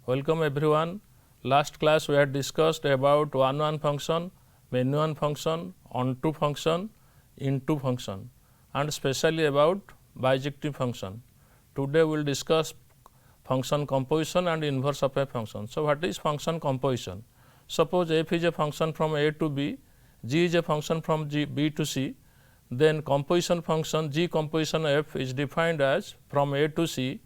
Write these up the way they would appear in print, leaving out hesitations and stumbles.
Welcome everyone. Last class we had discussed about one function, many function, onto function, into function and especially about bijective function. Today we will discuss function composition and inverse of a function. So, what is function composition? Suppose f is a function from a to b, g is a function from b to c, then composition function g composition f is defined as from a to c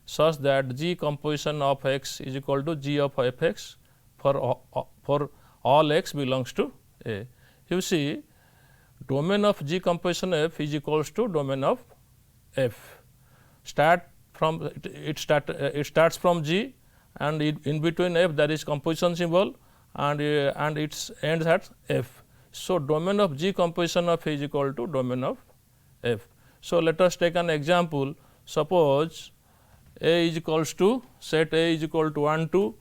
such that g composition of x is equal to g of f x for all x belongs to A. You see, domain of g composition f is equals to domain of f. It starts from g and in between f there is composition symbol and it ends at f. So, domain of g composition of is equal to domain of f. So, let us take an example. Suppose a is equals to set A is equal to 1 2,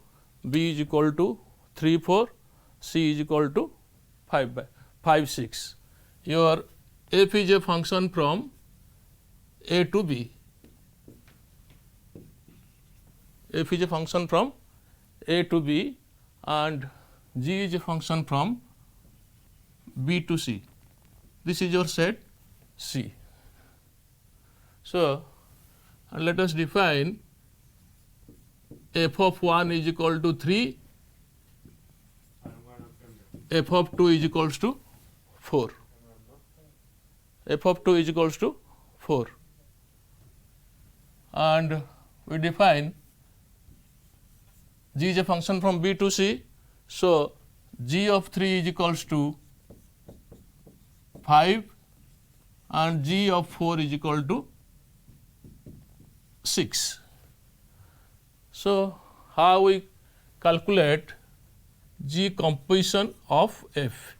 b is equal to 3 4, c is equal to 5 6. Your f is a function from a to b. F is a function from a to b and g is a function from b to c. This is your set C. So, and let us define f of 1 is equal to 3, f of 2 is equals to 4, f of 2 is equals to 4 and we define g is a function from b to c. So, g of 3 is equals to 5 and g of 4 is equal to 6. So, how we calculate g composition of f?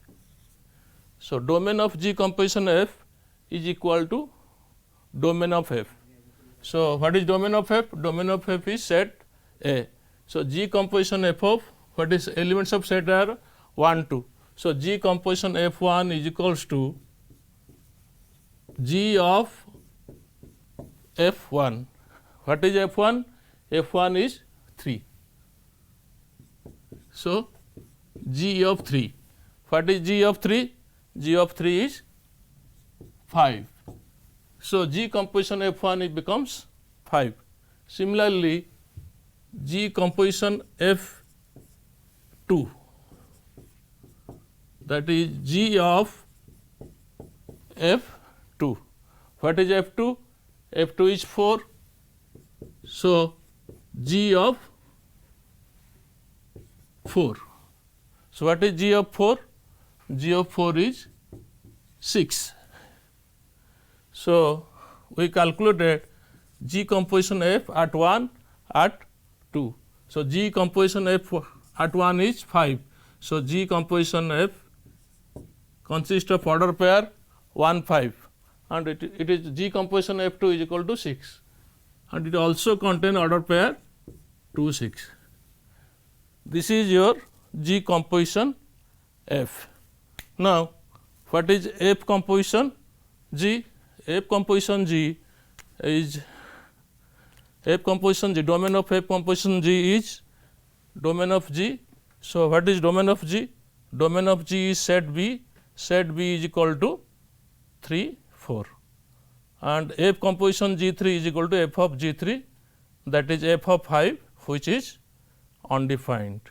So, domain of g composition f is equal to domain of f. So, what is domain of f? Domain of f is set A. So, g composition f of what is elements of set are 1 2. So, g composition f1 is equals to g of f1. What is f1? f1 is 3. So, g of 3. What is g of 3? g of 3 is 5. So, g composition f1 it becomes 5. Similarly, g composition f2, that is g of f2. What is f2? f2 is 4. So, g of 4. So, what is g of 4? g of 4 is 6. So, we calculated g composition f at 1 at 2. So, g composition f at 1 is 5. So, g composition f consists of order pair 1 5 and it is g composition f2 is equal to 6 and it also contain order pair 2 6. This is your g composition f. Now, what is f composition g? F composition g is f composition g, domain of f composition g is domain of g. So, what is domain of g? Domain of g is set B is equal to 3 4 and f composition g3 is equal to f of g3, that is f of 5 which is undefined.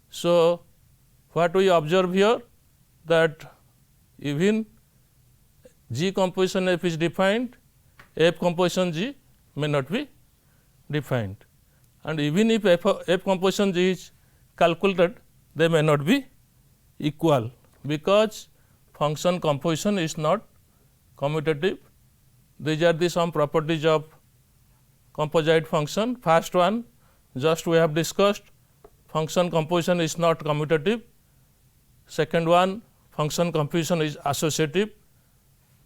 So, what we observe here, that even g composition f is defined, f composition g may not be defined, and even if f composition g is calculated, they may not be equal, because function composition is not commutative. These are the some properties of composite function. First one, just we have discussed, function composition is not commutative. Second one, function composition is associative.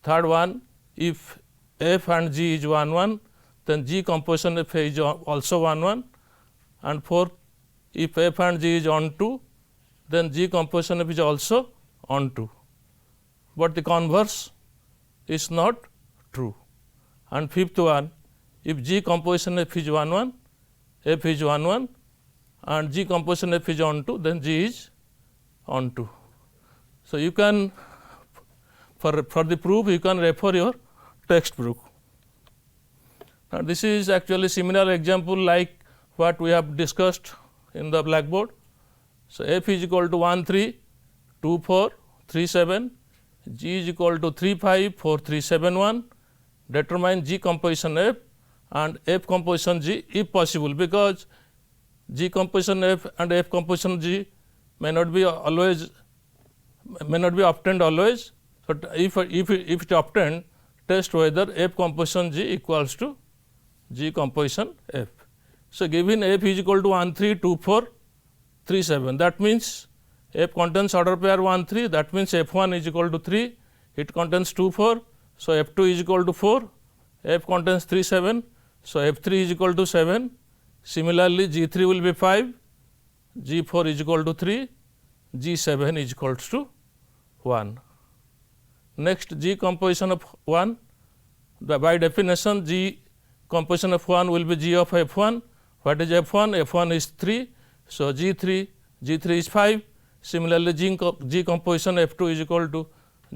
Third one, if f and g is 1 1, then g composition f is also 1 1, and fourth, if f and g is onto, then g composition f is also onto, but the converse is not true. And fifth one, if g composition f is 1 1, f is 1 1, and G composition F is onto, then G is onto. So, you can for the proof you can refer your textbook. Now, this is actually similar example like what we have discussed in the blackboard. So, F is equal to 1 3 2 4 3 7, G is equal to 3 5 4 3 7 1. Determine G composition F and F composition G if possible, because G composition F and F composition G may not be always, may not be obtained always. So, if it obtained, test whether F composition G equals to G composition F. So, given F is equal to 1 3 2 4 3 7, that means F contains order pair 1 3, that means F 1 is equal to 3, it contains 2 4. So, F 2 is equal to 4, F contains 3 7, so F 3 is equal to 7. Similarly, G 3 will be 5, G 4 is equal to 3, G 7 is equal to 1. Next, G composition of 1, by definition G composition of 1 will be G of F 1. What is F 1? F 1 is 3, so G 3 is 5. Similarly, G composition F 2 is equal to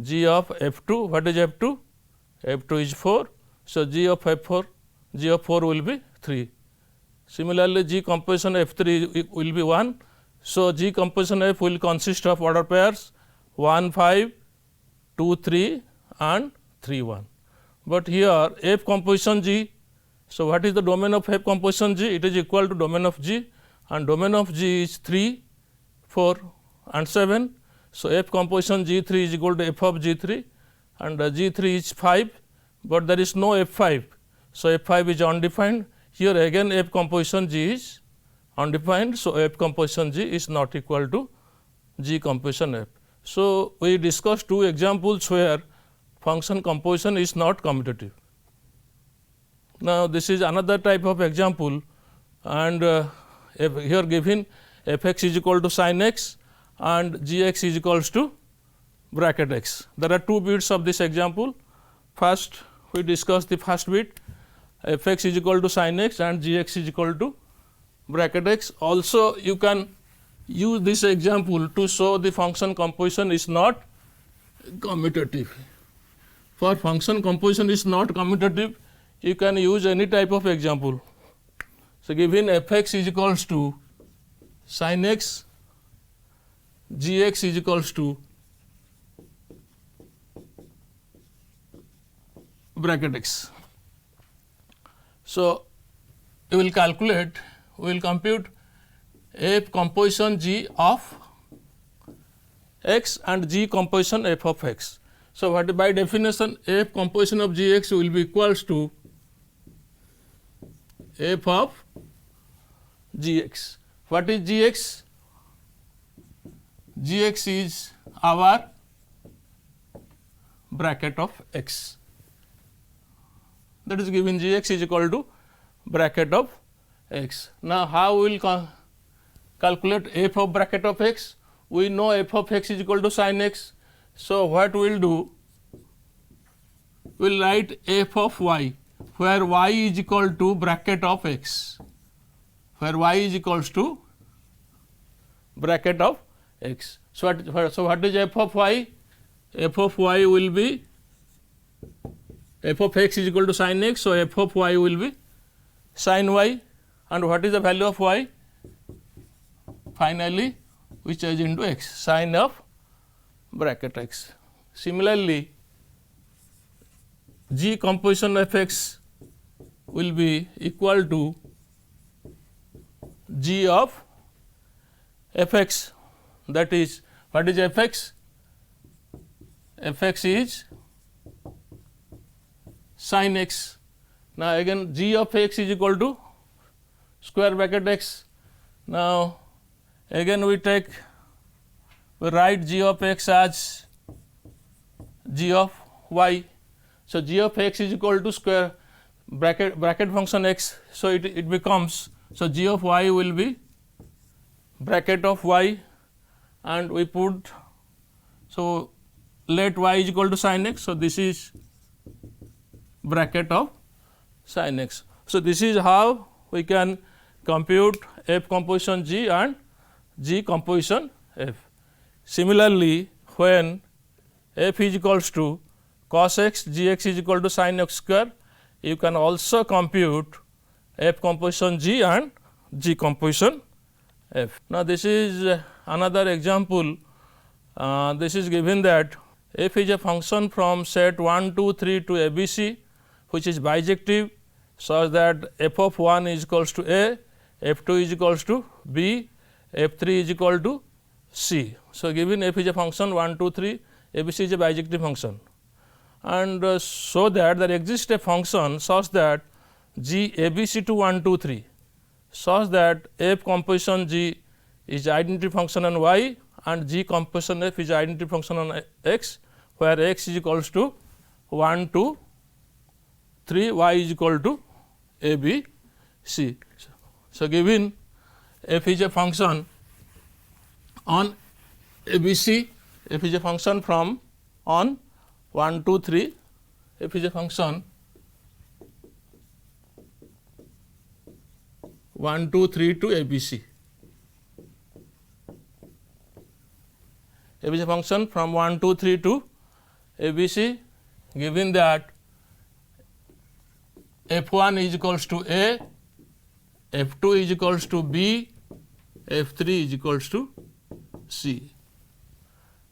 G of F 2. What is F 2? F 2 is 4. So, G of F 4, G of 4 will be 3. Similarly, G composition F 3 will be 1. So, G composition F will consist of order pairs 1 5, 2 3 and 3 1. But here F composition G, so what is the domain of F composition G? It is equal to domain of G, and domain of G is 3, 4 and 7. So, F composition G 3 is equal to F of G 3, and G 3 is 5, but there is no F 5. So, F 5 is undefined. Here again F composition G is undefined. So, F composition G is not equal to G composition F. So, we discussed two examples where function composition is not commutative. Now, this is another type of example, and here given f x is equal to sin x and g x is equals to bracket x. There are two bits of this example. First, we discuss the first bit, f x is equal to sin x and g x is equal to bracket x. Also, you can use this example to show the function composition is not commutative. For function composition is not commutative, you can use any type of example. So, given f x is equals to sin x, g x is equals to bracket x. So, you will calculate, we will compute f composition g of x and g composition f of x. So, what by definition f composition of g x will be equals to f of g x. What is g x? G x is our bracket of x, that is given g x is equal to bracket of x. Now, how we will calculate f of bracket of x? We know f of x is equal to sin x. So, what we will do? We will write f of y, where y is equal to bracket of x, where y is equals to bracket of x. So, what is f of y? F of y will be f of x is equal to sin x. So, f of y will be sin y, and what is the value of y? Finally, we change into x, sin of bracket x. Similarly, g composition of x will be equal to g of f x, that is, what is f x? F x is sin x. Now, again g of x is equal to square bracket x. Now, again we write g of x as g of y. So, g of x is equal to square bracket function x. So, it becomes, so g of y will be bracket of y, and we put, so let y is equal to sin x. So, this is bracket of sin x. So, this is how we can compute F composition G and G composition F. Similarly, when F is equals to cos x, Gx is equal to sin x square, you can also compute F composition G and G composition F. Now, this is another example. This is given that F is a function from set 1, 2, 3 to ABC, which is bijective, such that f of 1 is equals to A, f 2 is equals to B, f 3 is equal to C. So, given f is a function 1, 2, 3, ABC is a bijective function, and so that there exists a function such that G ABC to 1, 2, 3, such that f composition G is identity function on y and G composition F is identity function on x, where x is equals to 1, 2, 3, y is equal to A, B, C. So, given f is a function on ABC, f is a function from on 1, 2, 3, f is a function 1, 2, 3 to ABC. F is a function from 1, 2, 3 to ABC, given that f1 is equals to A, f2 is equals to B, f3 is equals to C.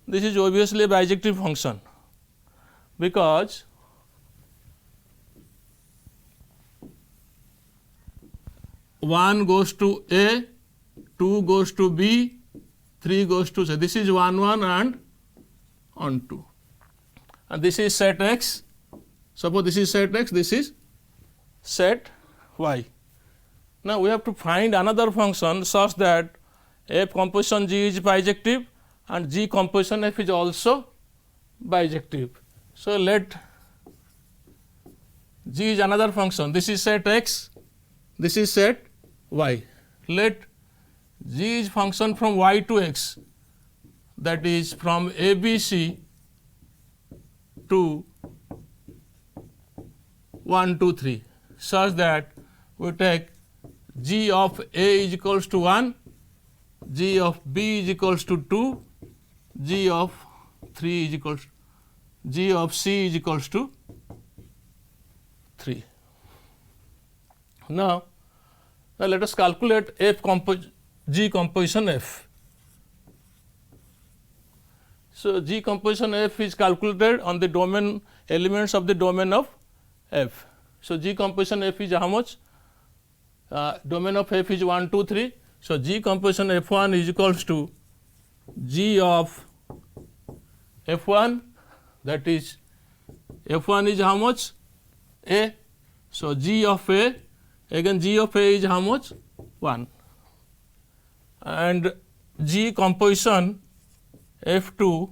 This is obviously a bijective function, because one goes to A, 2 goes to B, 3 goes to C. This is 1, 1 and on 2, and this is set x. Suppose this is set x, this is set y. Now, we have to find another function such that f composition G is bijective and G composition F is also bijective. So, let G is another function, this is set x, this is set y. Let G is function from y to x, that is from ABC to 1, 2, 3, such that we take G of A is equals to 1, G of B is equals to 2, G of 3 is equals to, G of C is equals to 3. Now, let us calculate G composition F. So, G composition F is calculated on the domain elements of the domain of F. So, G composition F is how much? Domain of F is 1, 2, 3. So, G composition F1 is equals to G of F1, that is F1 is how much? A. So, G of A, again G of A is how much? 1, and G composition F2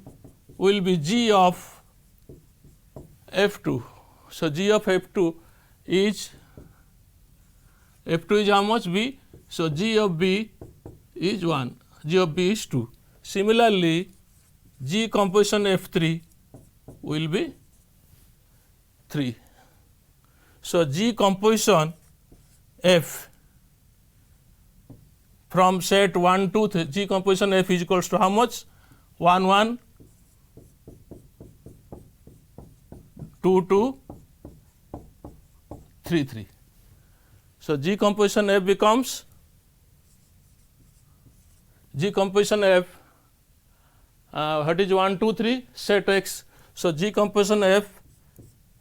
will be G of F2. So, G of F2 is how much? B. So, G of B is 1, G of B is 2. Similarly, G composition F3 will be 3. So, G composition F from set 1, 2, 3, G composition F is equals to how much? 1, 1, 2, 2, 3, 3. So, G composition F becomes G composition F, what is 1, 2, 3, set x. So, G composition F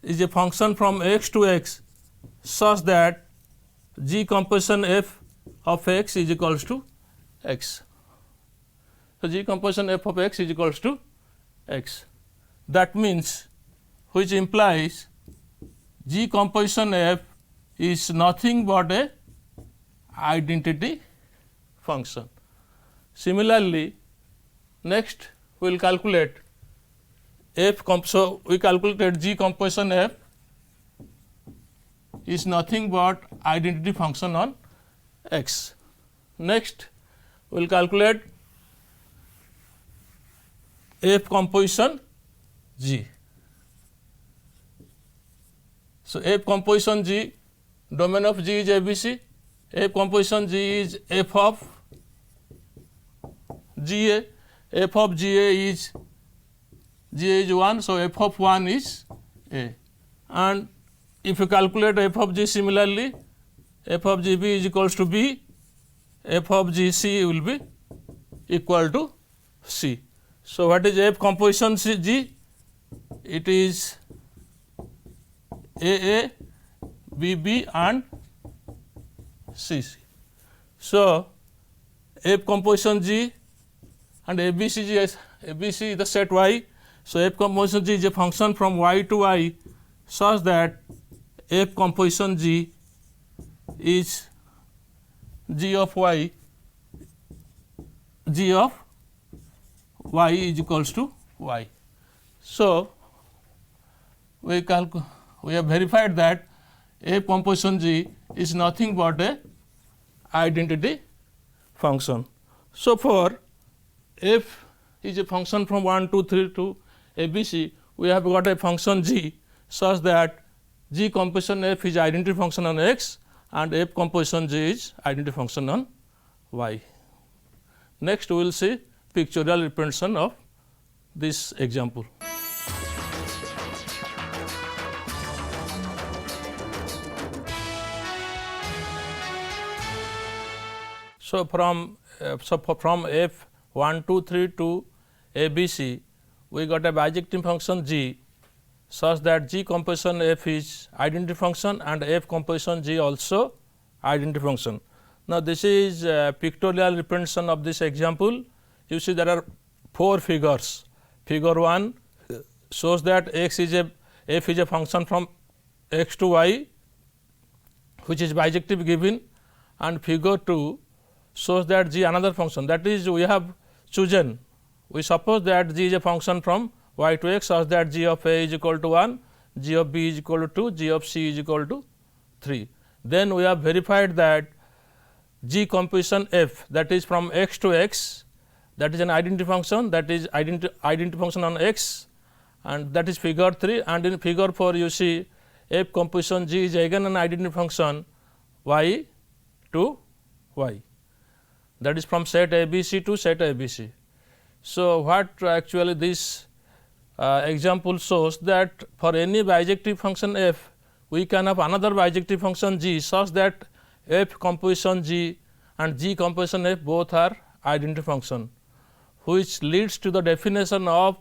is a function from x to x, such that G composition F of x is equals to x. So, G composition F of x is equals to x. That means, which implies G composition F is nothing but a identity function. Similarly, next we will calculate so we calculated G composition F is nothing but identity function on x. Next, we will calculate F composition G. So, F composition G, domain of G is ABC, F composition G is f of GA. F of GA is 1, so f of 1 is A. And if you calculate f of G similarly, f of GB is equals to B, f of GC will be equal to C. So, what is F composition G? It is AA, BB and CC. So, F composition G and ABC is the set Y. So, F composition G is a function from Y to Y such that F composition G is G of Y is equals to Y. So, we have verified that F composition G is nothing but a identity function. So, for F is a function from 1, 2, 3 to ABC, we have got a function G such that G composition F is identity function on X and F composition G is identity function on Y. Next, we will see pictorial representation of this example. So, from F 1, 2, 3 to ABC, we got a bijective function G such that G composition F is identity function and F composition G also identity function. Now, this is pictorial representation of this example. You see there are 4 figures. Figure 1 shows that F is a function from X to Y which is bijective given, and figure 2 shows that G another function, that is we have chosen, we suppose that G is a function from Y to X such that G of A is equal to 1, G of B is equal to 2, G of C is equal to 3. Then we have verified that G composition F, that is from X to X, that is an identity function, that is identity function on X, and that is figure 3, and in figure 4 you see F composition G is again an identity function Y to Y, that is from set ABC to set ABC. So, what actually this example shows that for any bijective function F, we can have another bijective function G such that F composition G and G composition F both are identity function, which leads to the definition of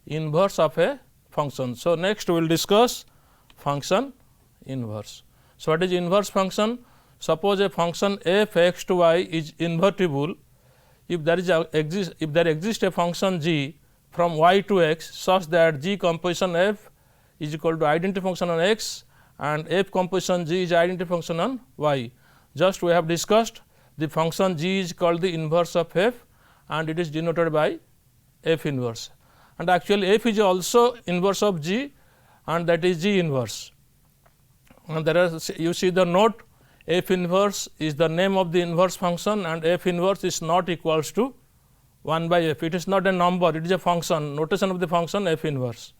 inverse of a function. So, next we will discuss function inverse. So, what is inverse function? Suppose a function f x to y is invertible if there exists a function g from y to x such that G composition f is equal to identity function on x and f composition g is identity function on y. Just we have discussed the function g is called the inverse of f and it is denoted by f inverse, and actually f is also inverse of g and that is g inverse. And there are, you see the note, f inverse is the name of the inverse function and f inverse is not equals to 1 by f. It is not a number, it is a function, notation of the function f inverse.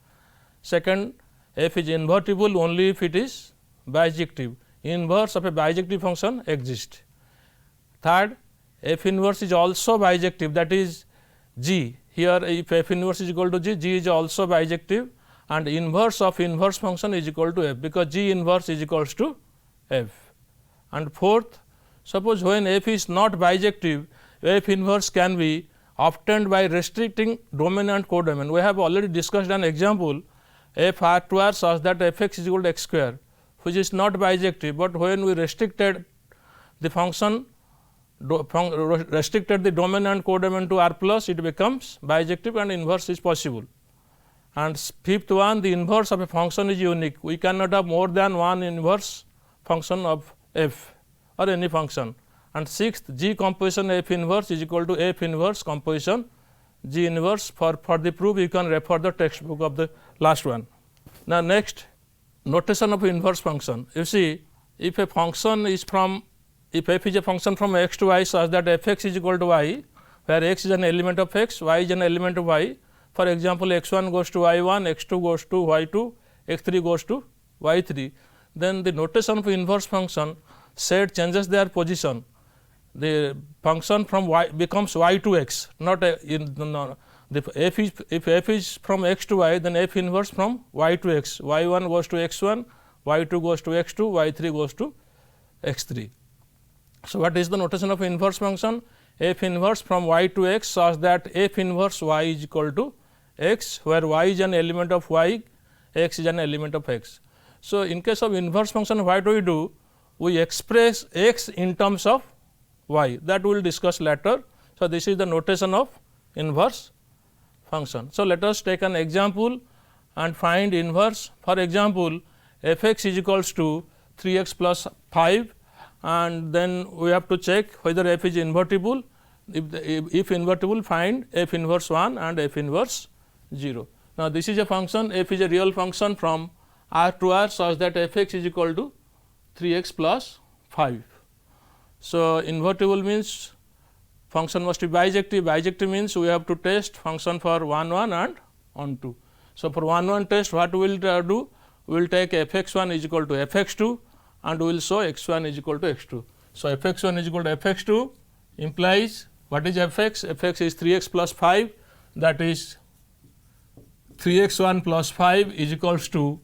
Second, f is invertible only if it is bijective. Inverse of a bijective function exists. Third, f inverse is also bijective, that is g. Here if f inverse is equal to g, g is also bijective and inverse of inverse function is equal to f, because g inverse is equals to f. And fourth, suppose when f is not bijective, f inverse can be obtained by restricting domain and codomain. We have already discussed an example f r to r such that f x is equal to x square, which is not bijective, but when we restricted the function restricted the domain and codomain to r plus, it becomes bijective and inverse is possible. And fifth one, the inverse of a function is unique. We cannot have more than one inverse function of f or any function. And sixth, G composition f inverse is equal to f inverse composition G inverse. For the proof you can refer the textbook of the last one. Now, next, notation of inverse function. You see, if a function is from, if f is a function from x to y such that f x is equal to y, where x is an element of x, y is an element of y. For example, x 1 goes to y 1, x 2 goes to y 2, x 3 goes to y 3. Then the notation of inverse function set changes their position, the function from y becomes y to x, not if f is from x to y, then f inverse from y to x, y1 goes to x1, y2 goes to x2, y3 goes to x3. So, what is the notation of inverse function? F inverse from y to x such that f inverse y is equal to x, where y is an element of y, x is an element of x. So, in case of inverse function, what do? We express x in terms of y, that we will discuss later. So, this is the notation of inverse function. So, let us take an example and find inverse. For example, f x is equals to 3 x plus 5, and then we have to check whether f is invertible. If invertible, find f inverse 1 and f inverse 0. Now, this is a function, f is a real function from r to r such that f x is equal to 3 x plus 5. So, invertible means function must be bijective. Bijective means we have to test function for 1 1 and on 2. So, for 1 1 test, what we will do? We will take f x 1 is equal to f x 2 and we will show x 1 is equal to x 2. So, f x 1 is equal to f x 2 implies what is f x? F x is 3 x plus 5, that is 3 x 1 plus 5 is equals to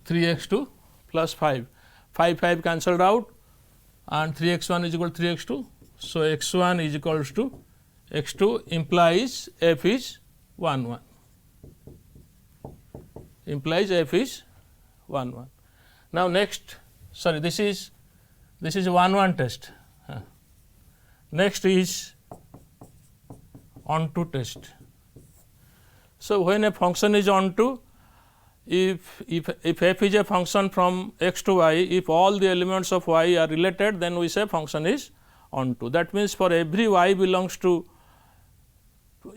3 x 2 plus 5. 5 cancelled out and 3 x 1 is equal to 3 x 2. So, x 1 is equals to x 2 implies f is 1 1, implies f is 1 1. Now, next, sorry, this is 1 1 test. Next is onto test. So, when a function is onto, if f is a function from x to y, if all the elements of y are related, then we say function is onto. That means, for every y belongs to,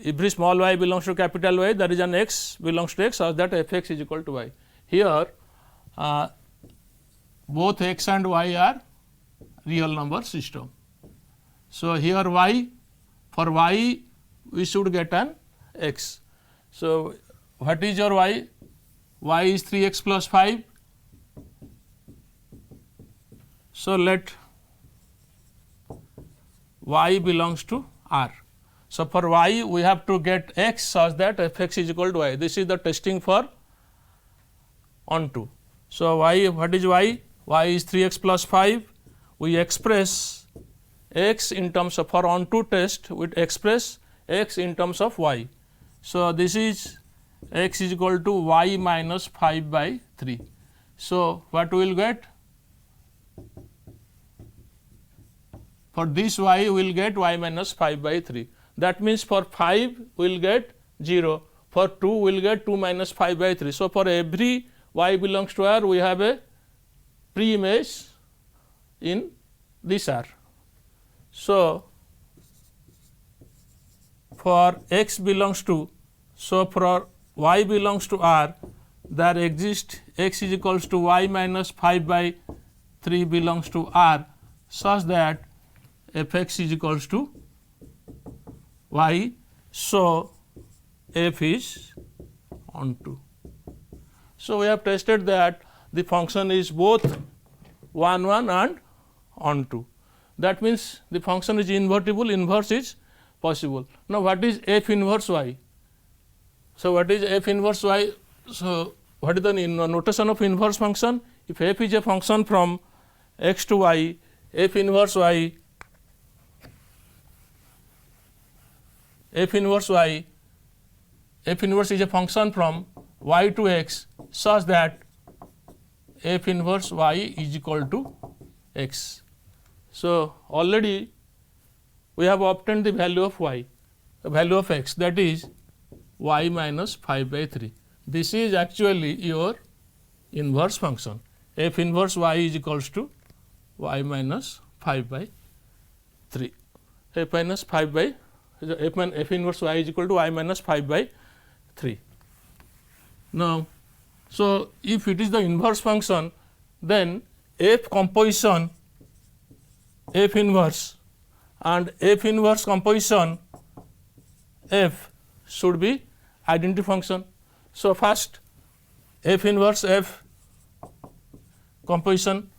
every small y belongs to capital Y, there is an x belongs to x such that f x is equal to y. Here both x and y are real number system. So, here y, for y we should get an x. So, what is your y? Y is 3 x plus 5. So, let y belongs to R. So, for y we have to get x such that f x is equal to y. This is the testing for onto. So, y, what is y? Y is 3 x plus 5. We express x in terms of, for onto test we express x in terms of y. So, this is x is equal to y minus 5 by 3. So, what we will get? For this y we will get y minus 5 by 3. That means, for 5 we will get 0, for 2 we will get 2 minus 5 by 3. So, for every y belongs to R we have a pre-image in this R. So, for x belongs to, so for y belongs to R, there exists x is equals to y minus 5 by 3 belongs to R such that f x is equals to y. So, f is onto. So, we have tested that the function is both 1 1 and onto. That means, the function is invertible, inverse is possible. Now, what is f inverse y? So, what is f inverse y? So, what is the notation of inverse function? If f is a function from x to y, f inverse y, f inverse y, f inverse is a function from y to x such that f inverse y is equal to x. So, already we have obtained the value of y, the value of x, that is y minus 5 by 3. This is actually your inverse function. F inverse y is equals to y minus 5 by 3. F minus 5 by f inverse y is equal to y minus 5 by 3. Now, so if it is the inverse function, then f composition f inverse and f inverse composition f should be identity function. So, first f inverse f composition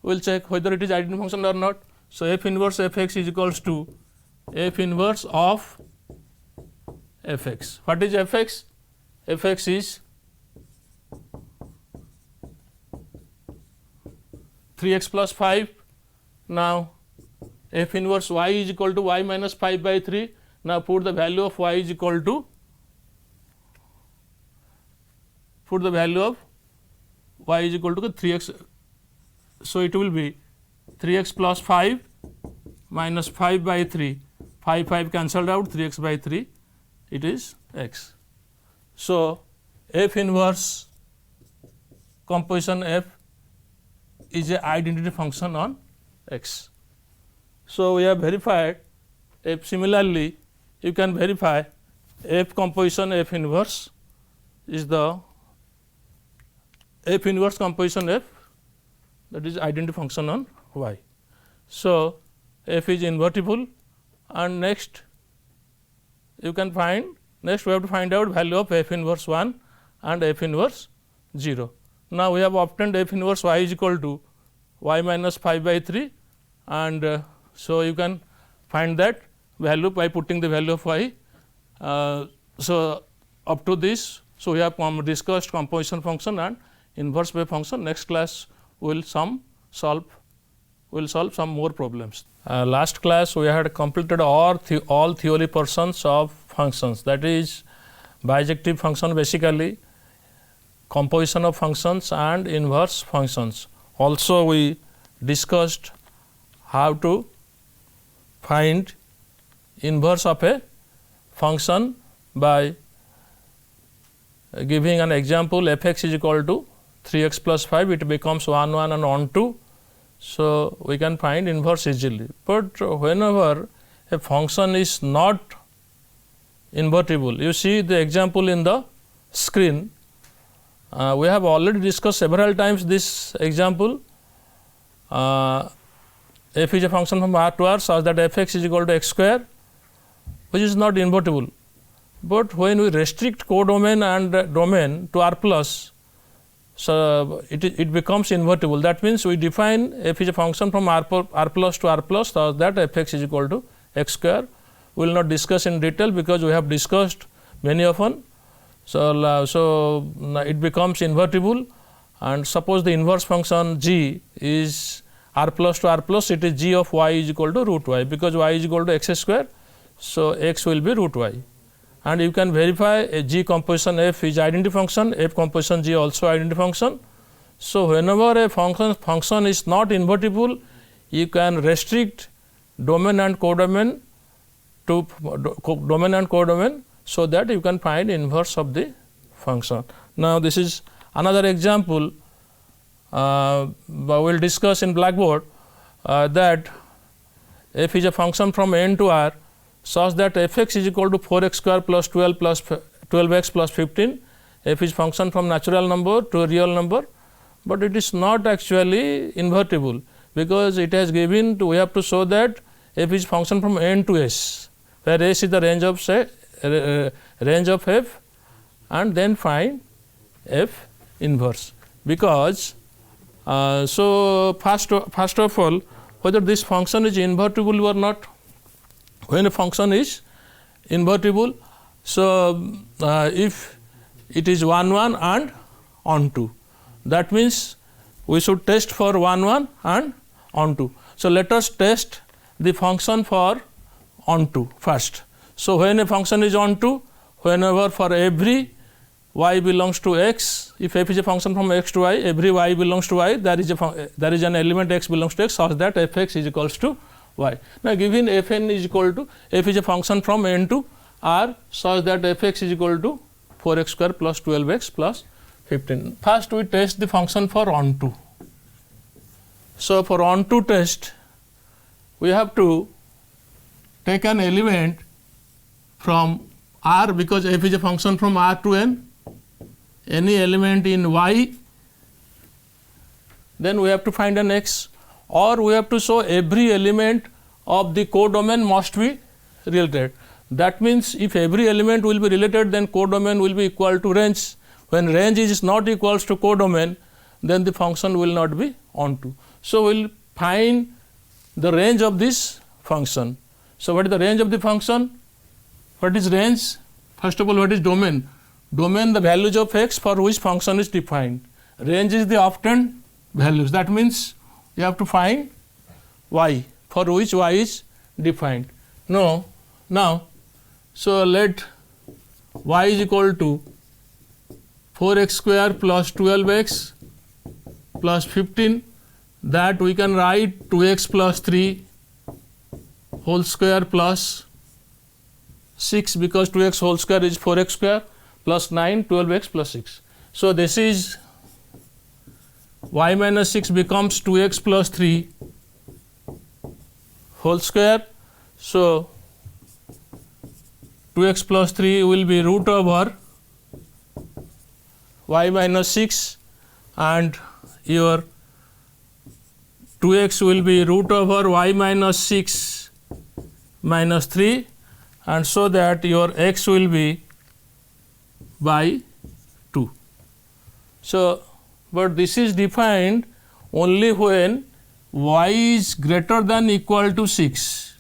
we will check whether it is identity function or not. So, f inverse f x is equals to f inverse of f x. What is f x? F x is 3x plus 5. Now, f inverse y is equal to y minus 5 by 3. Now, put the value of y is equal to, put the value of y is equal to 3x. So, it will be 3x plus 5 minus 5 by 3, 5 cancelled out, 3x by 3, it is x. So, f inverse composition f is a identity function on x. So, we have verified f. Similarly, you can verify f composition f inverse is the f inverse composition f, that is identity function on y. So, f is invertible, and next you can find, next we have to find out value of f inverse 1 and f inverse 0. Now, we have obtained f inverse y is equal to y minus 5 by 3, and so you can find that value by putting the value of y. So, up to this, so we have discussed composition function and inverse wave function. Next class we will solve some more problems. Last class we had completed all theory portions of functions, that is bijective function, basically composition of functions and inverse functions. Also we discussed how to find inverse of a function by giving an example. F x is equal to 3x plus 5, it becomes 1 1 and on 2. So, we can find inverse easily, but whenever a function is not invertible, you see the example in the screen. We have already discussed several times this example. F is a function from R to R such that f x is equal to x square, which is not invertible. But when we restrict codomain and domain to R plus, so it becomes invertible. That means, we define f is a function from R plus to R plus such that f x is equal to x square. We will not discuss in detail because we have discussed many often. So, it becomes invertible, and suppose the inverse function g is R plus to R plus, it is g of y is equal to root y, because y is equal to x square. So, x will be root y, and you can verify a g composition f is identity function, f composition g also identity function. So, whenever a function is not invertible, you can restrict domain and codomain to domain and codomain, so that you can find inverse of the function. Now, this is another example we will discuss in Blackboard, that f is a function from n to r such that f x is equal to 4x square plus 12x plus 15. F is function from natural number to a real number, but it is not actually invertible, because it has given to, we have to show that f is function from n to s, where s is the range of range of f, and then find f inverse. Because so first of all, whether this function is invertible or not. When a function is invertible, so if it is 1 1 and on 2, that means we should test for 1 1 and on 2. So, let us test the function for on 2 first. So, when a function is on 2, whenever for every y belongs to x, if f is a function from x to y, every y belongs to y, there is an element x belongs to x such that f x is equals to y. Now, given f n is equal to, f is a function from n to r such that f x is equal to 4x square plus 12x plus 15. First, we test the function for on 2. So, for on 2 test, we have to take an element from r, because f is a function from r to n, any element in y, then we have to find an x, or we have to show every element of the codomain must be related. That means, if every element will be related, then codomain will be equal to range. When range is not equals to codomain, then the function will not be onto. So we'll find the range of this function. So what is the range of the function? What is range? First of all, what is domain? Domain, the values of x for which function is defined. Range is the obtained values. That means you have to find y for which y is defined. No, now, so let y is equal to 4x square plus 12x plus 15, that we can write 2x plus 3 whole square plus 6, because 2x whole square is 4x square plus 9, 12x plus 6. So this is y minus 6 becomes 2x plus 3 whole square. So 2x plus 3 will be root over y minus 6, and your 2x will be root over y minus 6 minus 3, and so that your x will be by 2. So, but this is defined only when y is greater than equal to 6,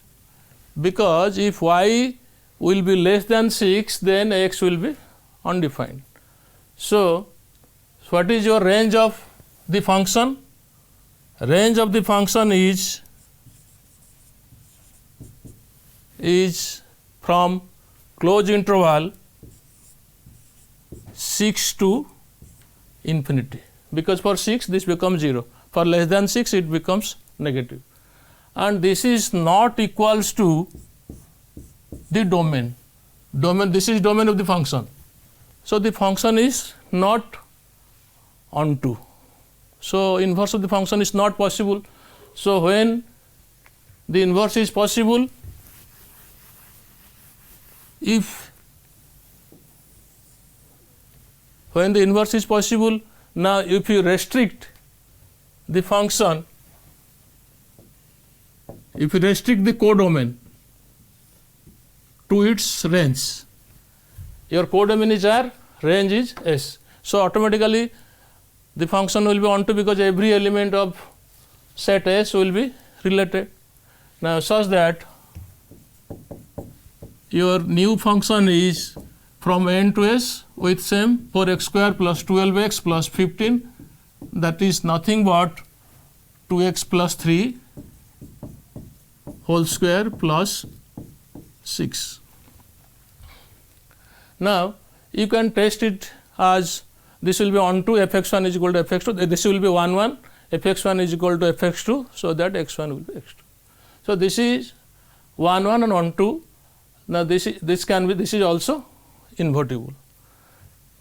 because if y will be less than 6, then x will be undefined. So, what is your range of the function? Range of the function is from closed interval 6 to infinity, because for 6 this becomes 0, for less than 6 it becomes negative, and this is not equals to the domain. This is domain of the function. So the function is not onto. So inverse of the function is not possible. So when the inverse is possible, when the inverse is possible, now if you restrict the function, if you restrict the codomain to its range, your codomain is R, range is S. So automatically the function will be onto, because every element of set S will be related. Now such that your new function is from n to s with same 4x square plus 12x plus 15, that is nothing but 2x plus 3 whole square plus 6. Now you can test it as this will be onto fx1 is equal to fx2, this will be 1 1, fx1 is equal to fx2, so that x1 will be x2. So this is 1 1 and 1 2. Now this is also invertible.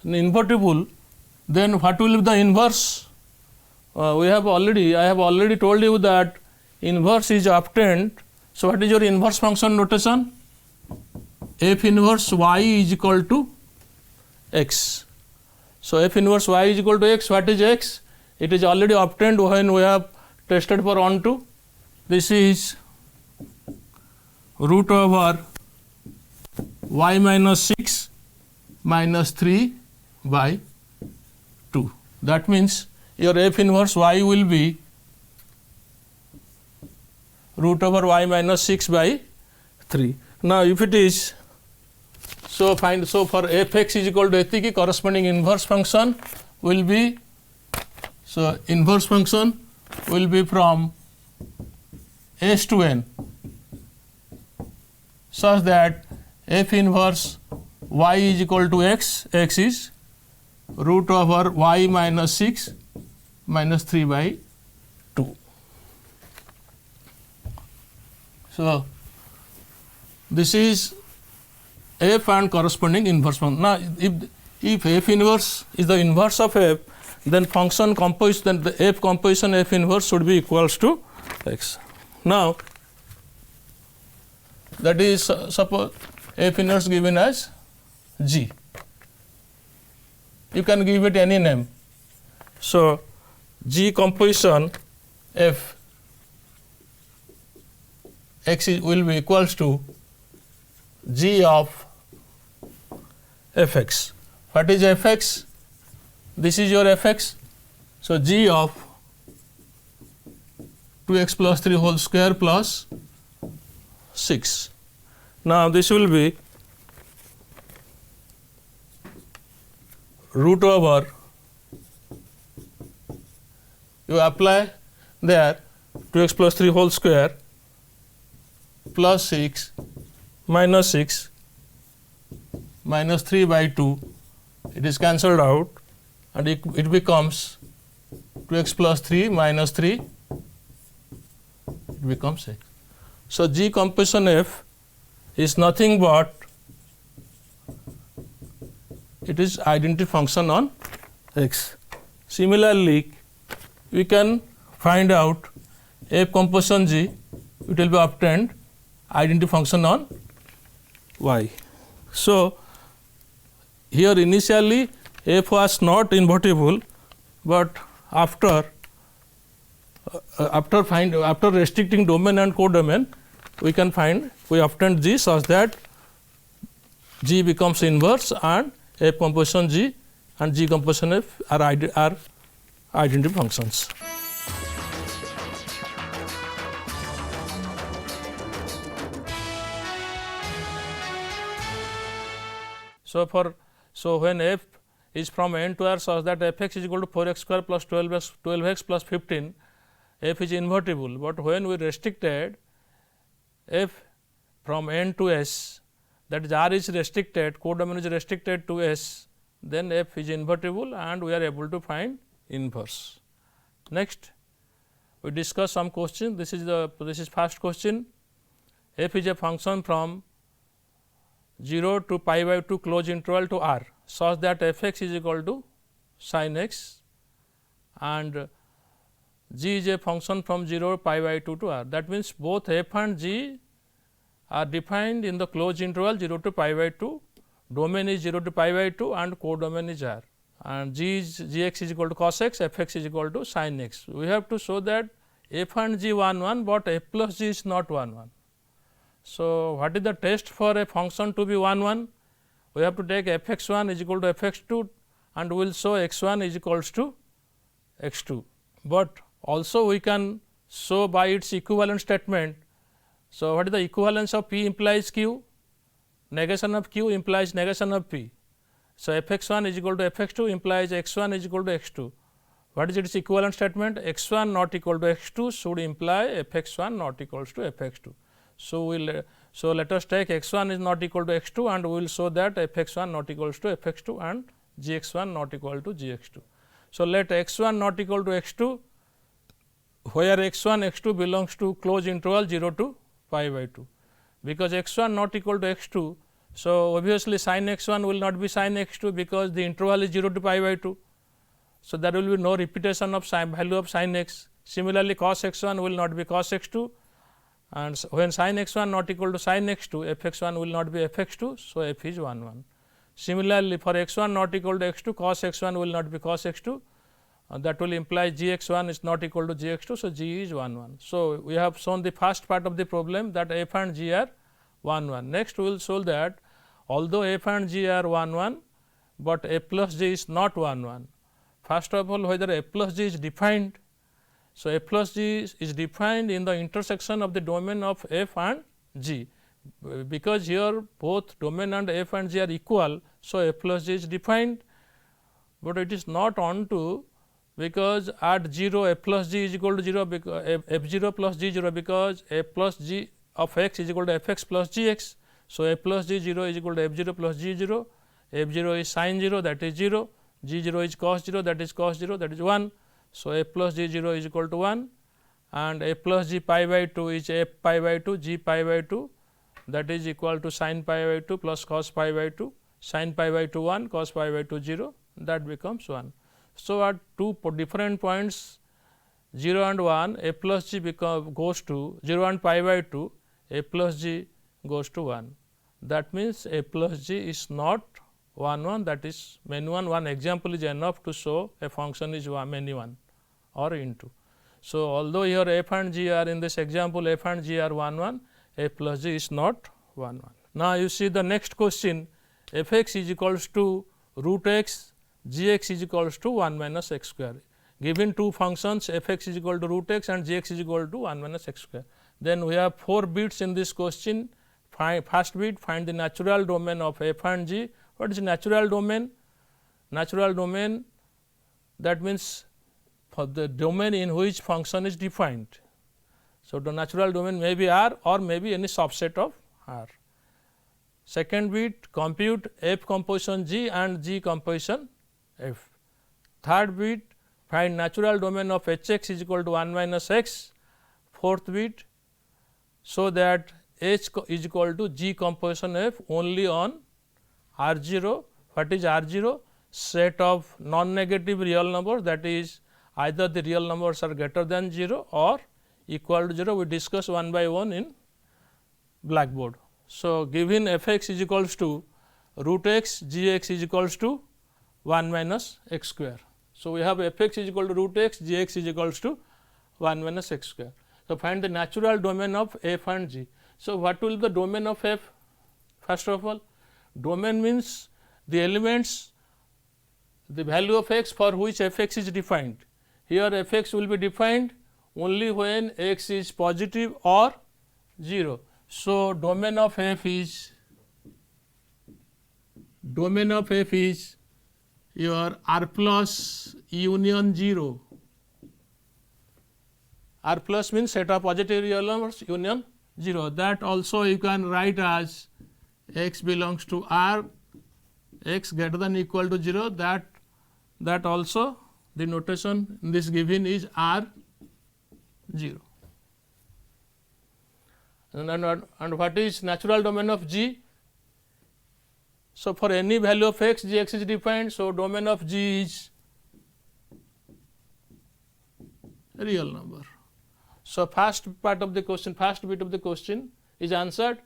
Invertible, then what will be the inverse? I have already told you that inverse is obtained. So what is your inverse function notation? F inverse y is equal to x. So f inverse y is equal to x. What is x? It is already obtained when we have tested for onto. This is root over y minus 6 minus 3 by 2. That means your f inverse y will be root over y minus 6 by 3. Now if it is, so for fx is equal to eth, corresponding inverse function will be, so inverse function will be from s to n, such that f inverse y is equal to x, x is root over y minus 6 minus 3 by 2. So this is f and corresponding inverse function. Now if f inverse is the inverse of f, then function composition, then the f composition f inverse should be equals to x. Now that is suppose f inverse given as g. You can give it any name. So g composition f x will be equals to g of fx. What is fx? This is your fx. So g of 2x plus 3 whole square plus 6. Now, this will be root over, you apply there 2x plus 3 whole square plus 6 minus 6 minus 3 by 2, it is cancelled out and it becomes 2x plus 3 minus 3, it becomes x. So, G composition F is nothing but it is identity function on x. Similarly, we can find out F composition G, it will be obtained identity function on y. So, here initially F was not invertible, but after restricting domain and codomain, we can find we obtained G such that G becomes inverse and F composition G and G composition F are identity functions. So when F is from n to r such that Fx is equal to 4x square plus 12x plus 15, F is invertible, but when we restricted F from n to s, that is R is restricted, codomain is restricted to S, then F is invertible and we are able to find inverse. Next, we discuss some question. This is first question. F is a function from 0 to pi by 2 closed interval to R such that Fx is equal to sin x and G is a function from 0 pi by 2 to R. That means, both F and G are defined in the closed interval 0 to pi by 2, domain is 0 to pi by 2 and codomain is R, and Gx is equal to cos x, Fx is equal to sin x. We have to show that F and G 1 1, but F plus G is not 1 1. So, what is the test for a function to be 1 1? We have to take Fx1 is equal to Fx2 and we will show x1 is equals to x2, but also we can show by its equivalent statement. So, what is the equivalence of P implies Q? Negation of Q implies negation of P. So, Fx1 is equal to Fx2 implies x1 is equal to x2. What is its equivalent statement? X1 not equal to x2 should imply Fx1 not equals to Fx2. So, let us take x1 is not equal to x2 and we will show that Fx1 not equals to Fx2 and Gx1 not equal to Gx2. So, let x1 not equal to x2, where x1 x2 belongs to closed interval 0 to pi by 2. Because x1 not equal to x2, so obviously sin x1 will not be sin x2 because the interval is 0 to pi by 2. So, there will be no repetition of value of sin x. Similarly, cos x1 will not be cos x2, and when sin x1 not equal to sin x2, Fx1 will not be Fx2. So, F is 1 1. Similarly, for x1 not equal to x2, cos x1 will not be cos x2, that will imply Gx1 is not equal to Gx2. So, G is 1 1. So, we have shown the first part of the problem that F and G are 1 1. Next, we will show that although F and G are 1 1, but F plus G is not 1 1. First of all, whether F plus G is defined. So, F plus G is defined in the intersection of the domain of F and G, because here both domain and F and G are equal. So, F plus G is defined, but it is not onto, because at 0 F plus G is equal to 0 because F 0 plus G 0, because F plus G of x is equal to f x plus g x. So, F plus G 0 is equal to f 0 plus g 0, f 0 is sin 0, that is 0, g 0 is cos 0, that is cos 0, that is 1. So, f plus g 0 is equal to 1 and f plus g pi by 2 is f pi by 2 g pi by 2, that is equal to sin pi by 2 plus cos pi by 2, sin pi by 2 1, cos pi by 2 0, that becomes 1. So, at two different points 0 and 1, f plus g goes to 0 and pi by 2, f plus g goes to 1. That means, f plus g is not 1 1, that is many one example is enough to show a function is many one or into. So, although here f and g are in this example f and g are 1 1, f plus g is not 1 1. Now, you see the next question, f x is equals to root x, g x is equals to 1 minus x square. given two functions f x is equal to root x and g x is equal to 1 minus x square. Then we have 4 bits in this question. First bit, find the natural domain of f and g. What is natural domain? Natural domain, that means for the domain in which function is defined. So, the natural domain may be R or may be any subset of R. Second bit, compute f composition g and g composition f. Third bit, find natural domain of h x is equal to 1 minus x. Fourth bit, so that h is equal to g composition f only on R 0. What is R 0? Set of non-negative real numbers, that is either the real numbers are greater than 0 or equal to 0. We discuss one by one in blackboard. So, given f x is equals to root x, g x is equals to 1 minus x square. So, we have f x is equal to root x, g x is equals to 1 minus x square. So, find the natural domain of f and g. So, what will be the domain of f? First of all, domain means the elements, the value of x for which f x is defined. Here f x will be defined only when x is positive or 0. So, domain of f is your r plus union 0. R plus means set of positive real numbers union 0. That also you can write as x belongs to R, x greater than equal to 0. That also the notation in this given is R 0. And what is natural domain of g? So, for any value of x, g x is defined. So, domain of g is real number. So, first bit of the question is answered.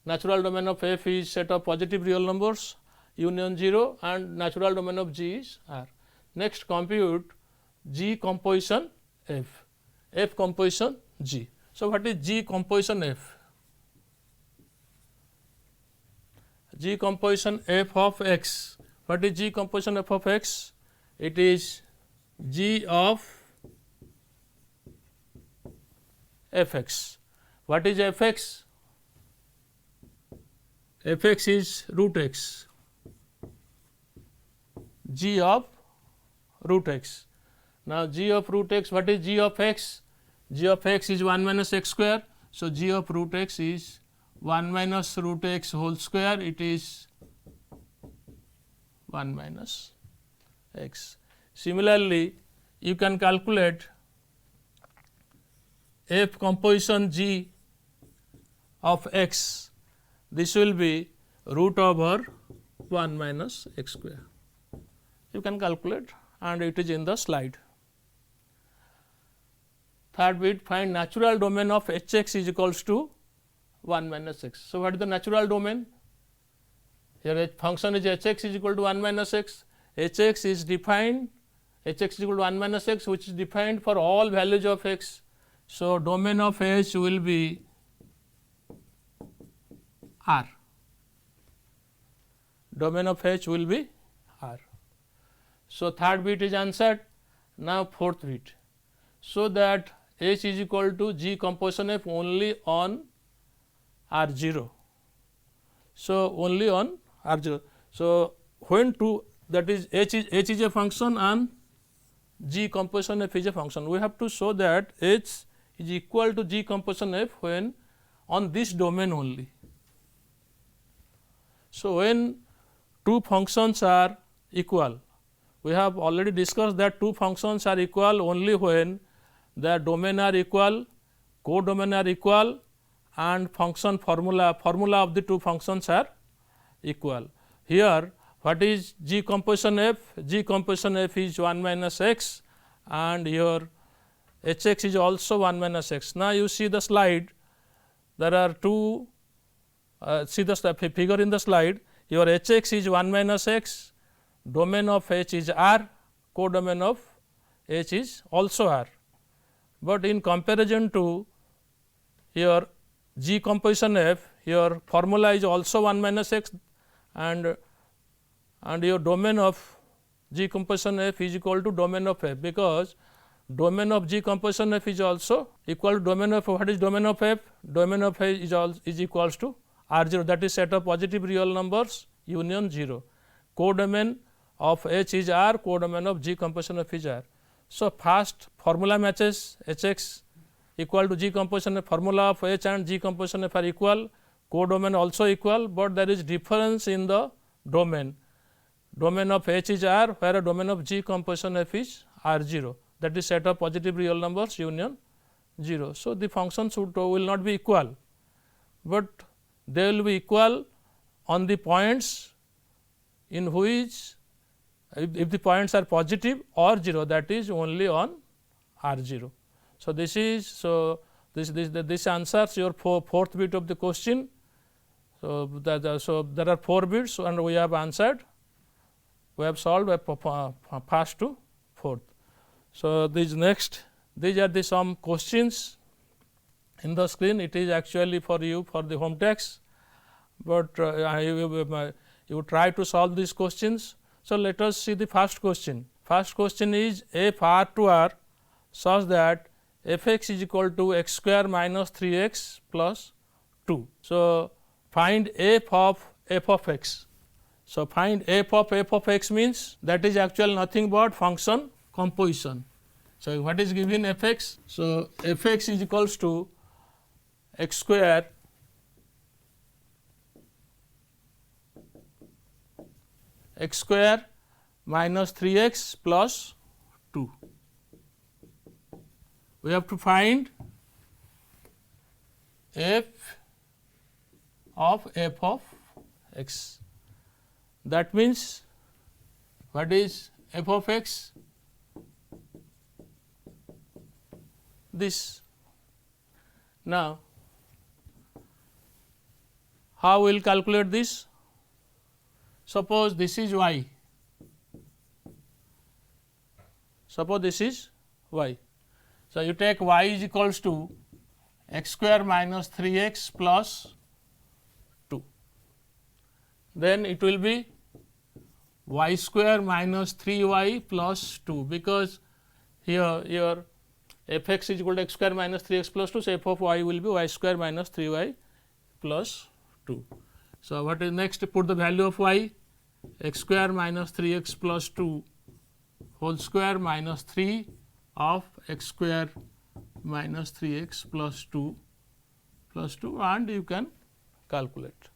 Natural domain of f is set of positive real numbers union 0 and natural domain of g is R. Next, compute g composition f, f composition g. So, what is g composition f? G composition f of x. What is g composition f of x? It is g of f x. What is f x? F x is root x, g of root x. Now, g of root x, what is g of x? G of x is 1 minus x square. So, g of root x is 1 minus root x whole square, it is 1 minus x. Similarly, you can calculate f composition g of x. This will be root over 1 minus x square. You can calculate and it is in the slide. Third bit, find natural domain of h x is equals to 1 minus x. So, what is the natural domain? Here a function is h x is equal to 1 minus x. H x is defined, h x is equal to 1 minus x, which is defined for all values of x. So, domain of h will be R. Domain of h will be R. So, third bit is answered. Now, fourth bit. So, that h is equal to g composition f only on R 0. So, only on R 0. So, when to, that is h is a function and g composition f is a function. We have to show that h is equal to g composition f when on this domain only. So, when two functions are equal, we have already discussed that two functions are equal only when their domain are equal, codomain are equal and function formula of the two functions are equal. Here what is g composition f? G composition f is 1 minus x and your h x is also 1 minus x. Now, you see the slide, there are two, see the figure in the slide, your h x is 1 minus x, domain of h is R, codomain of h is also R. But in comparison to your g composition f, your formula is also 1 minus x and your domain of G composition F is equal to domain of F, because domain of G composition F is also equal to domain of, what is domain of F? Domain of F is equals to R 0, that is set of positive real numbers union 0. Codomain of H is R, codomain of G composition F is R. So, first formula matches, H x equal to G composition F, formula of H and G composition F are equal, codomain also equal, but there is difference in the domain. Domain of H is R, where a domain of G composition F is R 0, that is set of positive real numbers union 0. So, the functions will not be equal, but they will be equal on the points in which, if the points are positive or 0, that is only on R 0. So, this answers your fourth bit of the question. So, there are 4 bits and we have answered, we have solved first to fourth. So, these are the some questions in the screen. It is actually for you for the home text, but you try to solve these questions. So, let us see the first question. First question is f r to r such that f x is equal to x square minus 3 x plus 2. So, find f of x. So, find f of x means that is actually nothing but function composition. So, what is given f x? So, f x is equals to x square minus 3 x plus 2. We have to find f of x. That means, what is f of x? This. Now, how we will calculate this? Suppose this is y. Suppose this is y. So, you take y is equals to x square minus 3 x plus 2. Then it will be y square minus 3 y plus 2, because here your f x is equal to x square minus 3 x plus 2. So, f of y will be y square minus 3 y plus 2. So, what is next? Put the value of y, x square minus 3 x plus 2 whole square minus 3 of x square minus 3 x plus 2 and you can calculate.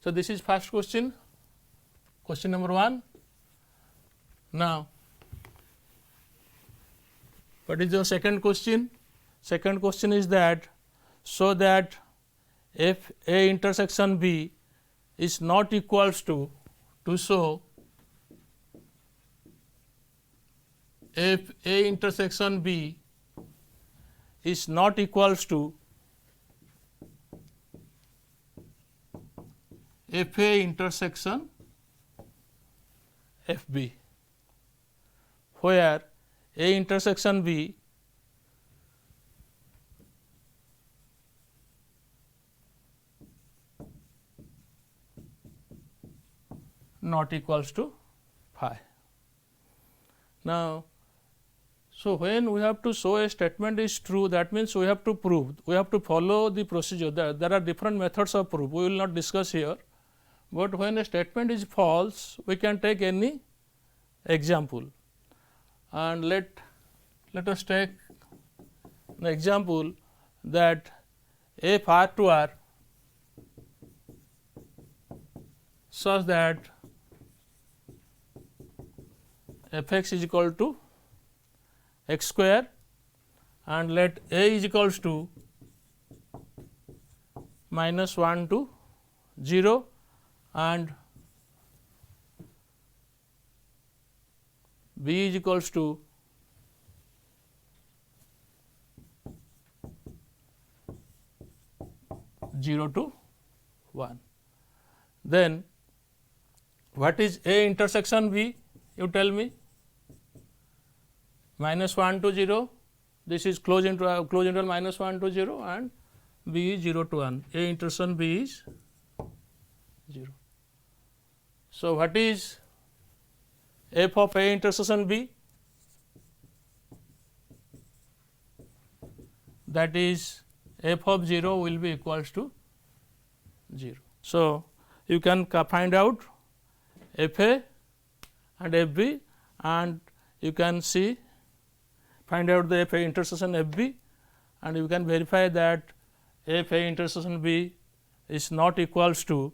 So, this is first question, question number 1. Now, what is your second question? Second question is that, so that if A intersection B is not equals to show if A intersection B is not equals to F A intersection F B, where A intersection B not equals to phi. Now, so when we have to show a statement is true, that means we have to prove, we have to follow the procedure. There are different methods of proof, we will not discuss here, but when a statement is false, we can take any example. And let us take an example that f r to r such that f x is equal to x square, and let A is equals to minus 1 to 0 and B is equals to zero to 1. Then what is A intersection B? You tell me. Minus 1 to 0, this is closed interval minus 1 to 0 and B is 0 to 1. A intersection B is 0. So, what is f of A intersection B, that is f of 0 will be equals to 0. So, you can find out f A and f B, and you can see find out the f A intersection f B, and you can verify that f A intersection B is not equals to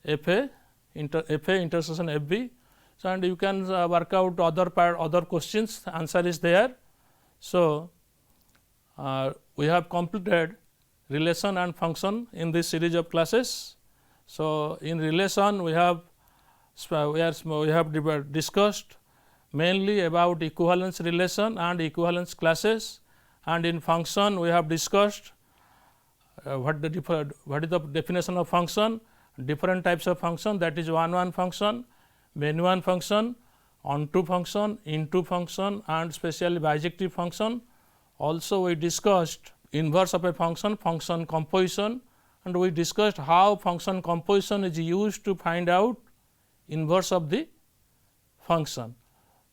f A intersection f B. So, and you can work out other questions, answer is there. So, we have completed relation and function in this series of classes. So, in relation we have discussed mainly about equivalence relation and equivalence classes, and in function we have discussed what is the definition of function, different types of function, that is one function, many one function, onto function, into function, and specially bijective function. Also we discussed inverse of a function, function composition, and we discussed how function composition is used to find out inverse of the function.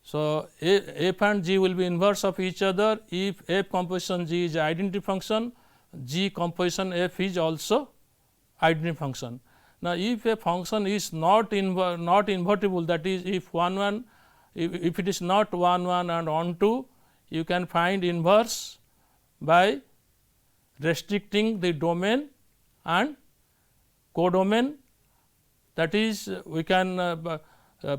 So, f and g will be inverse of each other if f composition g is identity function, g composition f is also identity function. Now, if a function is not invertible, that is if if it is not 1 1 and onto, you can find inverse by restricting the domain and codomain, that is we can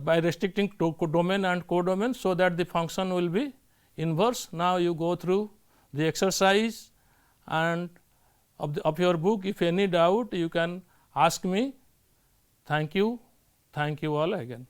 by restricting to domain and codomain, so that the function will be inverse. Now, you go through the exercise and of your book. If any doubt, you can ask me. Thank you all again.